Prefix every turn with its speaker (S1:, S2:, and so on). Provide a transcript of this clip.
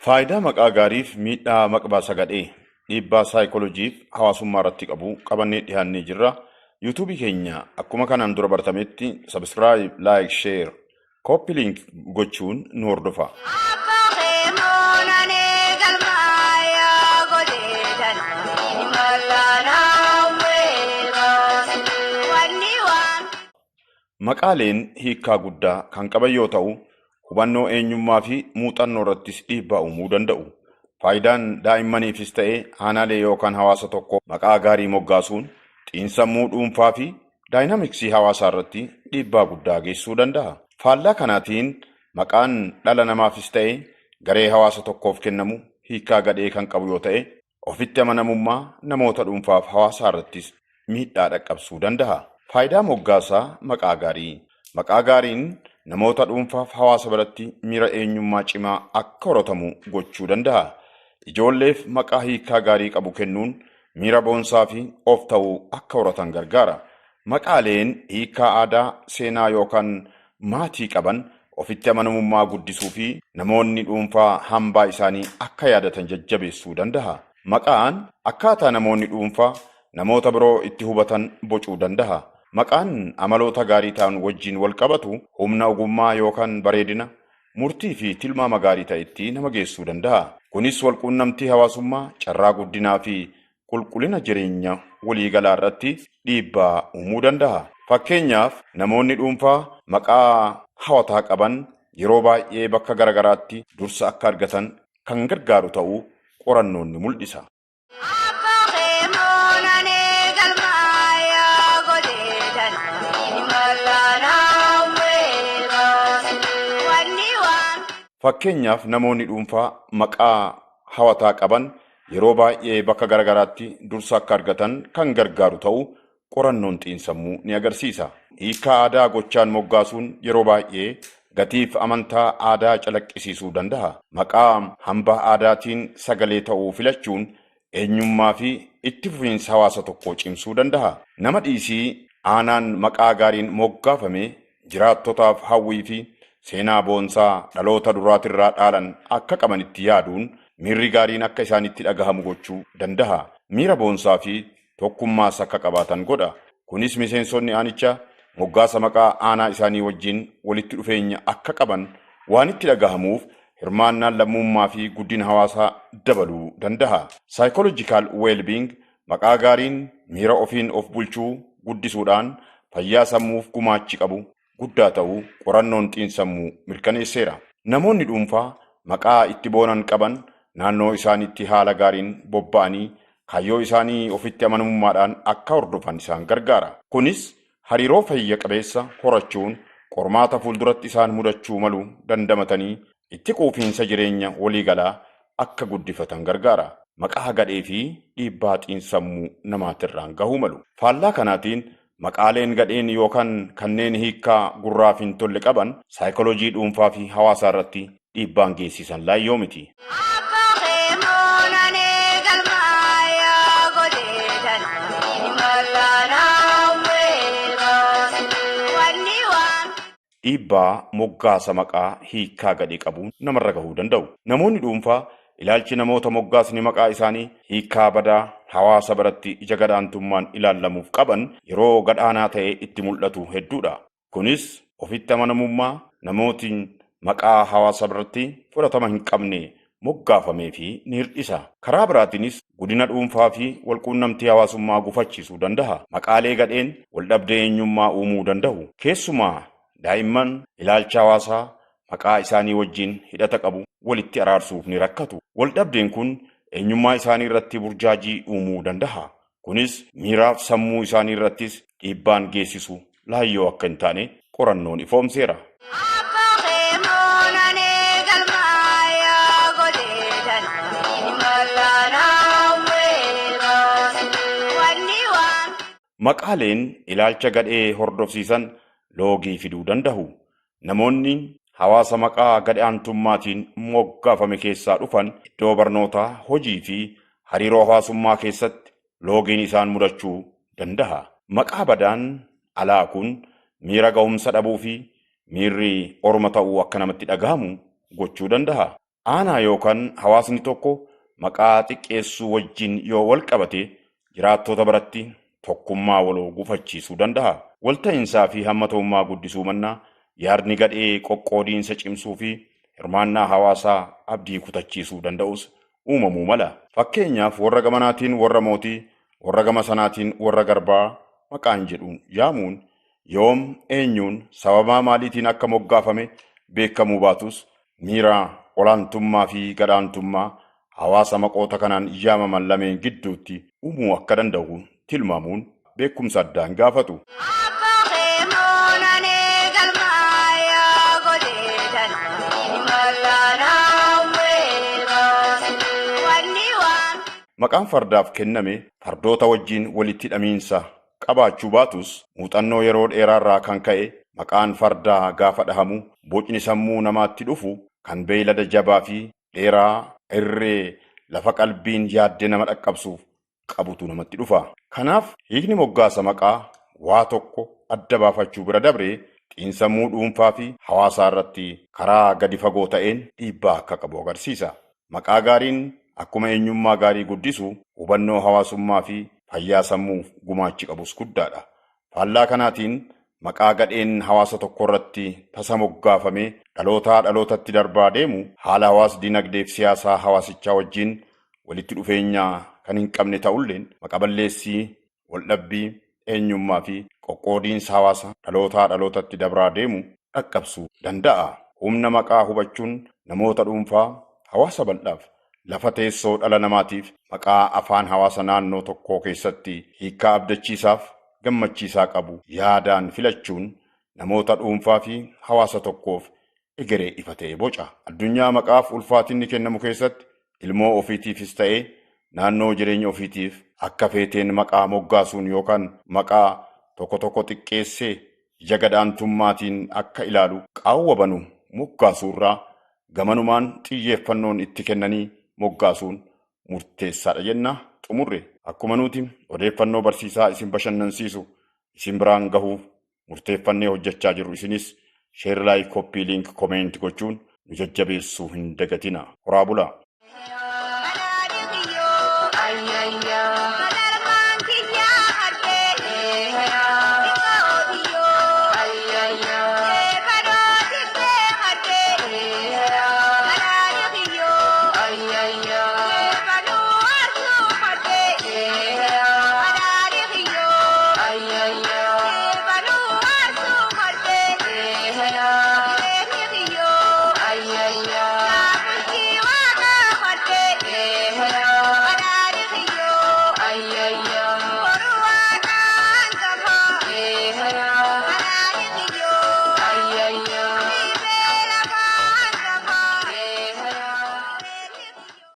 S1: Faayidaa maqaa gaariif miidhaa maqbaa sagadhee dhiibbaa saayikolojiif hawaasummaa irratti qabu qabannee dhiyaannee jirra. Yuutuubii keenya akkuma kanaan dura bartametti sabskiraayib, laayik, sheer, kooppi liink gochuun nu hordofa. Maqaaleen hiikkaa guddaa kan qaban yoo ta'u, hubannoo eenyummaa fi muuxannoo irrattis dhiibbaa uumuu danda'u. Faayidaan daa'immaniifis ta'ee aanaalee yookaan hawaasa tokko maqaa gaarii moggaasuun xiinsammuu dhuunfaa fi daayinaamiksii hawaasaa irratti dhiibbaa guddaa geessisuu danda'a. Faallaa kanaatiin maqaan dhala namaafis ta'ee garee hawaasa tokkoof kennamu hiikkaa gadhee kan qabu yoo ta'e, ofitti amanamummaa namoota dhuunfaaf hawaasaa irrattis miidhaa dhaqqabsuu danda'a. Faayidaa moggaasaa maqaa gaarii. Maqaa gaariin namoota dhuunfaaf hawaasa biratti miira eenyummaa cimaa akka horatamu gochuu danda'a. Ijoolleef maqaa hiikkaa gaarii qabu kennuun miira boonsaa fi of ta'uu akka horatan gargaara. Maqaaleen hiikkaa aadaa, seenaa yookaan maatii qaban ofitti amanamummaa guddisuu fi namoonni dhuunfaa hambaa isaanii akka yaadatan jajjabeessuu danda'a. Maqaan akkaataa namoonni dhuunfaa namoota biroo itti hubatan bocuu danda'a. Maqaan amaloota gaarii ta'an wajjin wal qabatu humna ogummaa yookaan bareedina, murtii fi tilmaama gaarii ta'etti nama geessuu danda'a. Kunis walquunnamtii hawaasummaa, carraa guddinaa fi qulqullina jireenya waliigalaa irratti dhiibbaa uumuu danda'a. Fakkeenyaaf namoonni dhuunfaa maqaa hawataa qaban yeroo baay'ee bakka garagaraatti dursa akka argatan kan gargaaru ta'uu qorannoon ni mul'isa. Fakkeenyaaf namoonni dhuunfaa maqaa hawataa qaban yeroo baay'ee bakka garagaraatti dursa akka argatan kan gargaaru ta'uu qorannoon xiinsammuu ni agarsiisa. Hiikkaa aadaa gochaan moggaasuun yeroo baay'ee gatiif amantaa aadaa calaqqisiisuu danda'a. Maqaa hambaa aadaatiin sagalee ta'uu filachuun eenyummaa fi itti fufiinsa hawaasa tokkoo cimsuu danda'a. Nama dhiisii aanaan maqaa gaariin moggaafame jiraattotaaf hawwii fi seenaa boonsaa dhaloota duraatirraa dhaalan akka qabanitti yaaduun miirri gaariin akka isaanitti dhagahamu gochuu danda'a. Miira boonsaa fi tokkummaas akka qabaatan godha. Kunis miseensonni aanichaa moggaasa maqaa aanaa isaanii wajjin walitti dhufeenya akka qaban waan itti dhagahamuuf hirmaannaan lammummaa fi guddina hawaasaa dabaluu danda'a. Psychological well-being maqaa gaariin miira ofiin of bulchuu guddisuudhaan fayyaa sammuuf gumaachi qabu guddaa ta'uu qorannoon xiinsammuu mirkaneesseera. Namoonni dhuunfaa maqaa itti boonan qaban naannoo isaaniitti haala gaariin bobba'anii kaayyoo isaanii ofitti amanamummaadhaan akka hordofan isaan gargaara. Kunis hariiroo fayya qabeessa horachuun qormaata fuulduratti isaan mudachuu malu dandamatanii itti quufiinsa jireenya waliigalaa akka guddifatan gargaara. Maqaa gadhee fi dhiibbaa xiinsammuu namaatirraan gahuu malu. Faallaa kanaatiin maqaaleen gadheen yookaan kanneen hiikkaa gurraaf hin tolle qaban saayikoloojii dhuunfaa fi hawaasaa irratti dhiibbaan geessisan laayyoo miti. Dhiibbaa moggaasa maqaa hiikkaa gadhee qabuun namarra gahuu danda'u. Namoonni dhuunfaa ilaalchi namoota moggaasni maqaa isaanii hiikkaa badaa hawaasa biratti ija gadaantummaan ilaallamuuf qaban yeroo gadhaanaa ta'e itti mul'atu hedduudha. Kunis ofitti amanamummaa namootiin maqaa hawaasa biratti fudhatama hin qabne moggaafamee fi ni hir'isa. Karaa biraatiinis guddina dhuunfaa fi walquunnamtii hawaasummaa gufachiisuu danda'a. Maqaalee gadheen waldhabdee eenyummaa uumuu danda'u. Keessumaa daa'imman ilaalcha hawaasaa maqaa isaanii wajjin hidhata qabu walitti araarsuuf ni rakkatu. Waldhabdeen kun eenyummaa isaanii irratti burjaajii uumuu danda'a. Kunis miiraaf sammuu isaanii irrattis dhiibbaan geessisu laayyoo akka hin taane qorannoon ifoomseera. Maqaaleen ilaalcha gadhee hordofsiisan loogii fiduu danda'u. Namoonni hawaasa maqaa gadhaantummaatiin moggaafame keessaa dhufan iddoo barnootaa, hojii fi hariiroo hawaasummaa keessatti loogiin isaan mudachuu danda'a. Maqaa badaan alaa kun miira ga'umsa dhabuu fi miirri orma ta'uu akka namatti dhagahamu gochuu danda'a. Aanaa yookaan hawaasni tokko maqaa xiqqeessuu wajjin yoo wal qabate jiraattota biratti tokkummaa waloo gufachiisuu danda'a. Walta'iinsaa fi hammatummaa guddisuu mannaa yaadni gadhee qoqqoodiinsa cimsuu fi hirmaannaa hawaasaa abdii kutachiisuu danda'us uumamuu mala. Fakkeenyaaf warra gamanaatiin warra mootii, warra gama sanaatiin warra garbaa maqaan jedhuun yaamuun yoom eenyuun sababaa maaliitiin akka moggaafame beekamuu baatus miira olaantummaa fi gadaantummaa hawaasa maqoota kanaan yaamaman lameen gidduutti uumuu akka danda'u tilmaamuun beekumsa addaan gaafatu. Maqaan fardaaf kenname fardoota wajjin walitti hidhamiinsa qabaachuu baatus muuxannoo yeroo dheeraarraa kan ka'e maqaan fardaa gaafa dhahamu bocni sammuu namaatti dhufu kan beeylada jabaa fi dheeraa irree lafa qalbiin yaadde nama dhaqqabsuuf qabutu namatti dhufa. Kanaaf hiikni moggaasa maqaa waa tokko adda baafachuu bira dabree xiinsammuu dhuunfaa fi hawaasaa irratti karaa gadi fagoo ta'een dhiibbaa akka qabu agarsiisa. Maqaa gaariin akkuma eenyummaa gaarii guddisu hubannoo hawaasummaa fi fayyaa sammuuf gumaachi qabus guddaadha. Faallaa kanaatiin maqaa gadheen hawaasa tokko irratti tasa moggaafamee dhalootaa dhalootatti darbaa deemu haala hawaas dinagdee fi siyaasaa hawaasichaa wajjin walitti dhufeenya kan hin qabne ta'ulleen maqa balleessii, waldhabbii, eenyummaa fi qoqqoodiinsa hawaasa dhalootaa dhalootatti darbaa deemu dhaqqabsuu danda'a. Humna maqaa hubachuun namoota dhuunfaa hawaasa bal'aaf lafa teessoo dhala namaatiif maqaa afaan hawaasa naannoo tokkoo keessatti hiikkaa abdachiisaaf gammachiisaa qabu yaadaan filachuun namoota dhuunfaa fi hawaasa tokkoof egeree ifa ta'e boca. Addunyaa maqaaf ulfaatinni kennamu keessatti ilmoo ofiitiifis ta'ee naannoo jireenya ofiitiif akka feeteen maqaa moggaasuun yookaan maqaa tokko xiqqeessee ija gadaantummaatiin akka ilaalu qaawwa banu moggaasuurraa gamanumaan xiyyeeffannoon itti kennanii moggaasuun murteessaadha jenna. Xumurre akkuma nuti odeeffannoo barsiisaa isin bashannansiisu isin biraan gahuuf murteeffannee hojjechaa jirru isinis sheer laayik koppii liink komeenti gochuun nu jajjabeessuu hin dagatina. Horaa bulaa.